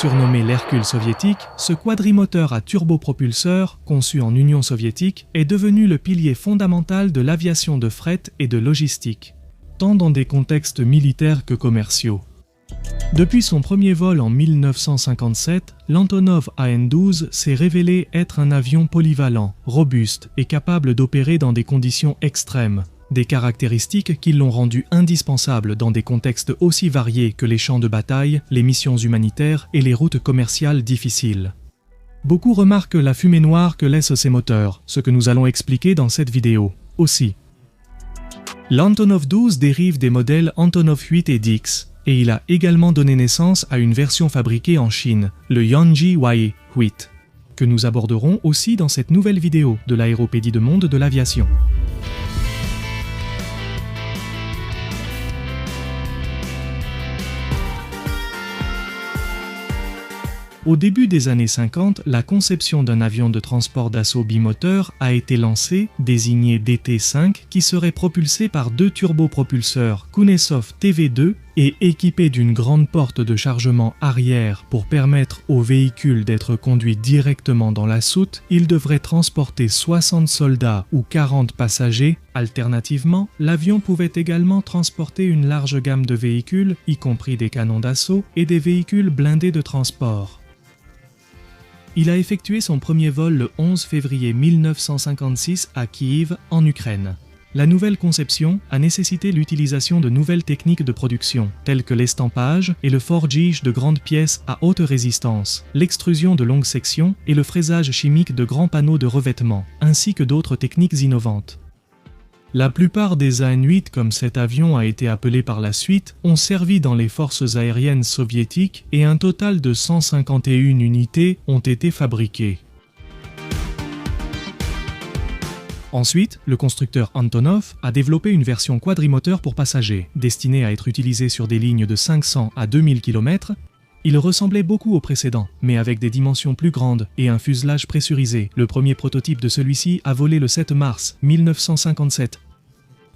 Surnommé l'Hercule soviétique, ce quadrimoteur à turbopropulseur, conçu en Union soviétique, est devenu le pilier fondamental de l'aviation de fret et de logistique, tant dans des contextes militaires que commerciaux. Depuis son premier vol en 1957, l'Antonov AN-12 s'est révélé être un avion polyvalent, robuste et capable d'opérer dans des conditions extrêmes, des caractéristiques qui l'ont rendu indispensable dans des contextes aussi variés que les champs de bataille, les missions humanitaires et les routes commerciales difficiles. Beaucoup remarquent la fumée noire que laissent ces moteurs, ce que nous allons expliquer dans cette vidéo aussi. L'Antonov 12 dérive des modèles Antonov 8 et Dix, et il a également donné naissance à une version fabriquée en Chine, le Yangji Y8, que nous aborderons aussi dans cette nouvelle vidéo de l'Aéropédie de monde de l'aviation. Au début des années 50, la conception d'un avion de transport d'assaut bimoteur a été lancée, désigné DT-5, qui serait propulsé par deux turbopropulseurs Kounesov TV2 et équipé d'une grande porte de chargement arrière pour permettre au véhicule d'être conduit directement dans la soute. Il devrait transporter 60 soldats ou 40 passagers. Alternativement, l'avion pouvait également transporter une large gamme de véhicules, y compris des canons d'assaut et des véhicules blindés de transport. Il a effectué son premier vol le 11 février 1956 à Kiev, en Ukraine. La nouvelle conception a nécessité l'utilisation de nouvelles techniques de production, telles que l'estampage et le forgage de grandes pièces à haute résistance, l'extrusion de longues sections et le fraisage chimique de grands panneaux de revêtement, ainsi que d'autres techniques innovantes. La plupart des AN-8, comme cet avion a été appelé par la suite, ont servi dans les forces aériennes soviétiques et un total de 151 unités ont été fabriquées. Ensuite, le constructeur Antonov a développé une version quadrimoteur pour passagers, destinée à être utilisée sur des lignes de 500 à 2000 km. Il ressemblait beaucoup au précédent, mais avec des dimensions plus grandes et un fuselage pressurisé. Le premier prototype de celui-ci a volé le 7 mars 1957.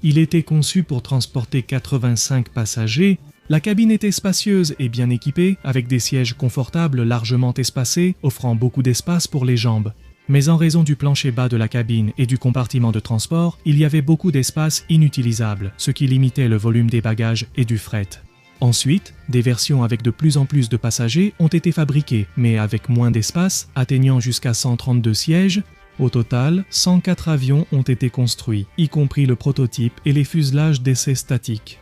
Il était conçu pour transporter 85 passagers. La cabine était spacieuse et bien équipée, avec des sièges confortables largement espacés, offrant beaucoup d'espace pour les jambes. Mais en raison du plancher bas de la cabine et du compartiment de transport, il y avait beaucoup d'espace inutilisable, ce qui limitait le volume des bagages et du fret. Ensuite, des versions avec de plus en plus de passagers ont été fabriquées, mais avec moins d'espace, atteignant jusqu'à 132 sièges. Au total, 104 avions ont été construits, y compris le prototype et les fuselages d'essai statiques.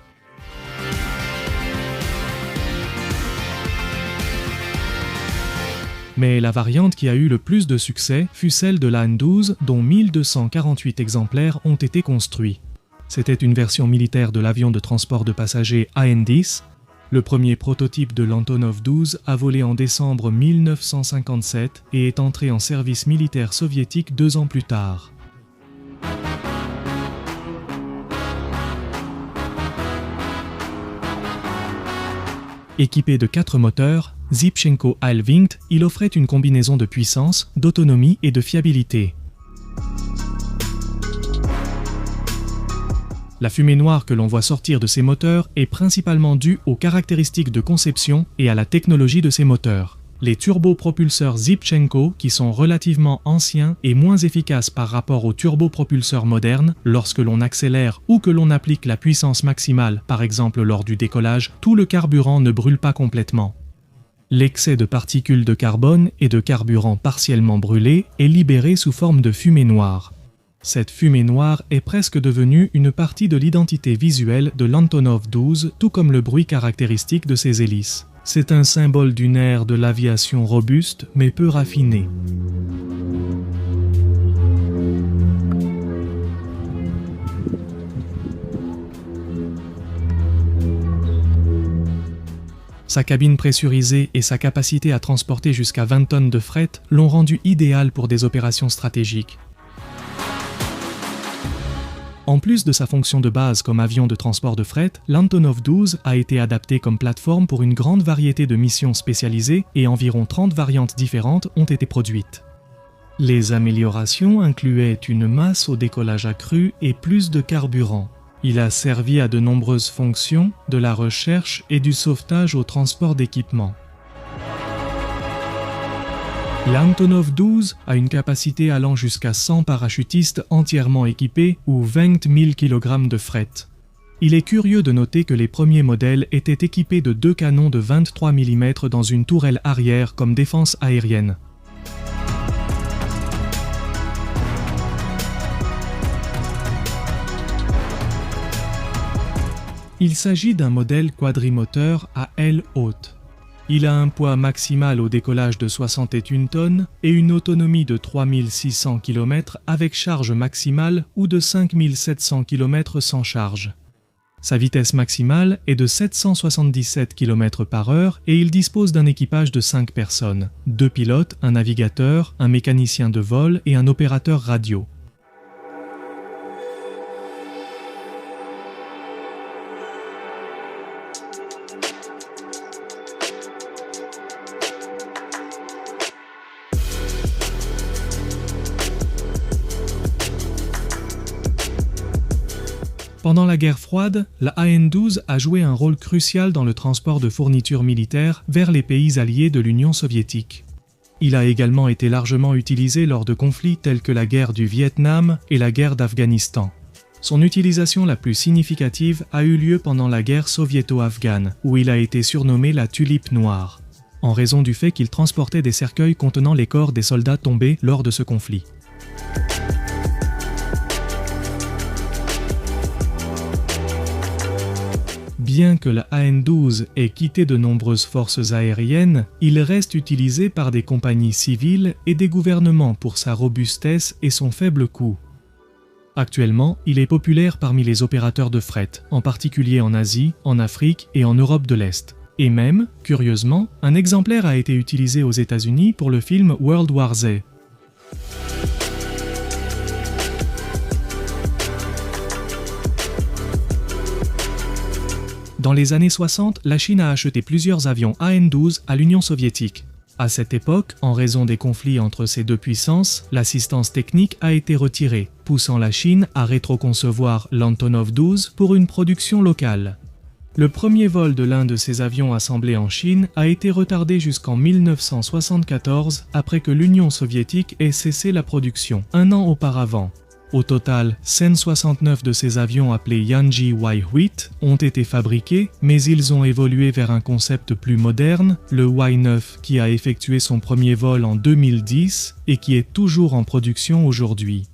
Mais la variante qui a eu le plus de succès fut celle de l'AN-12, dont 1248 exemplaires ont été construits. C'était une version militaire de l'avion de transport de passagers AN-10. Le premier prototype de l'Antonov 12 a volé en décembre 1957 et est entré en service militaire soviétique 2 ans plus tard. Équipé de 4 moteurs, Zipchenko Al-Vingt, il offrait une combinaison de puissance, d'autonomie et de fiabilité. La fumée noire que l'on voit sortir de ces moteurs est principalement due aux caractéristiques de conception et à la technologie de ces moteurs. Les turbopropulseurs Zipchenko, qui sont relativement anciens et moins efficaces par rapport aux turbopropulseurs modernes, lorsque l'on accélère ou que l'on applique la puissance maximale, par exemple lors du décollage, tout le carburant ne brûle pas complètement. L'excès de particules de carbone et de carburant partiellement brûlé est libéré sous forme de fumée noire. Cette fumée noire est presque devenue une partie de l'identité visuelle de l'Antonov 12, tout comme le bruit caractéristique de ses hélices. C'est un symbole d'une ère de l'aviation robuste mais peu raffinée. Sa cabine pressurisée et sa capacité à transporter jusqu'à 20 tonnes de fret l'ont rendu idéal pour des opérations stratégiques. En plus de sa fonction de base comme avion de transport de fret, l'Antonov 12 a été adapté comme plateforme pour une grande variété de missions spécialisées et environ 30 variantes différentes ont été produites. Les améliorations incluaient une masse au décollage accrue et plus de carburant. Il a servi à de nombreuses fonctions, de la recherche et du sauvetage au transport d'équipements. L'Antonov 12 a une capacité allant jusqu'à 100 parachutistes entièrement équipés ou 20 000 kg de fret. Il est curieux de noter que les premiers modèles étaient équipés de 2 canons de 23 mm dans une tourelle arrière comme défense aérienne. Il s'agit d'un modèle quadrimoteur à aile haute. Il a un poids maximal au décollage de 61 tonnes et une autonomie de 3600 km avec charge maximale ou de 5700 km sans charge. Sa vitesse maximale est de 777 km/h et il dispose d'un équipage de 5 personnes, 2 pilotes, un navigateur, un mécanicien de vol et un opérateur radio. Pendant la guerre froide, la AN-12 a joué un rôle crucial dans le transport de fournitures militaires vers les pays alliés de l'Union soviétique. Il a également été largement utilisé lors de conflits tels que la guerre du Vietnam et la guerre d'Afghanistan. Son utilisation la plus significative a eu lieu pendant la guerre soviéto-afghane, où il a été surnommé la tulipe noire, en raison du fait qu'il transportait des cercueils contenant les corps des soldats tombés lors de ce conflit. Bien que la AN-12 ait quitté de nombreuses forces aériennes, il reste utilisé par des compagnies civiles et des gouvernements pour sa robustesse et son faible coût. Actuellement, il est populaire parmi les opérateurs de fret, en particulier en Asie, en Afrique et en Europe de l'Est. Et même, curieusement, un exemplaire a été utilisé aux États-Unis pour le film World War Z. Dans les années 60, la Chine a acheté plusieurs avions AN-12 à l'Union soviétique. À cette époque, en raison des conflits entre ces deux puissances, l'assistance technique a été retirée, poussant la Chine à rétroconcevoir l'Antonov 12 pour une production locale. Le premier vol de l'un de ces avions assemblés en Chine a été retardé jusqu'en 1974 après que l'Union soviétique ait cessé la production, un an auparavant. Au total, 169 de ces avions appelés Yanji Y-8 ont été fabriqués, mais ils ont évolué vers un concept plus moderne, le Y-9 qui a effectué son premier vol en 2010 et qui est toujours en production aujourd'hui.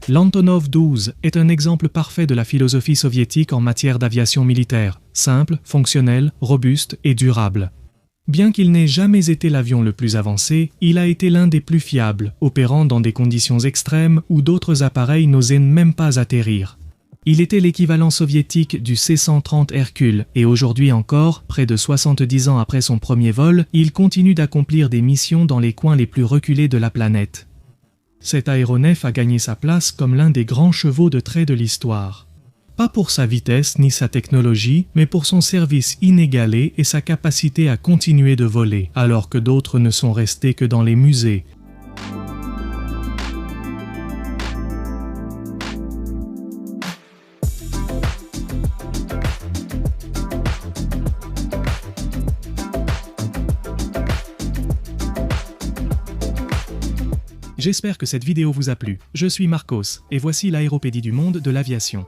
L'Antonov 12 est un exemple parfait de la philosophie soviétique en matière d'aviation militaire, simple, fonctionnelle, robuste et durable. Bien qu'il n'ait jamais été l'avion le plus avancé, il a été l'un des plus fiables, opérant dans des conditions extrêmes où d'autres appareils n'osaient même pas atterrir. Il était l'équivalent soviétique du C-130 Hercule et aujourd'hui encore, près de 70 ans après son premier vol, il continue d'accomplir des missions dans les coins les plus reculés de la planète. Cet aéronef a gagné sa place comme l'un des grands chevaux de trait de l'histoire. Pas pour sa vitesse ni sa technologie, mais pour son service inégalé et sa capacité à continuer de voler, alors que d'autres ne sont restés que dans les musées. J'espère que cette vidéo vous a plu. Je suis Marcos, et voici l'aéropédie du monde de l'aviation.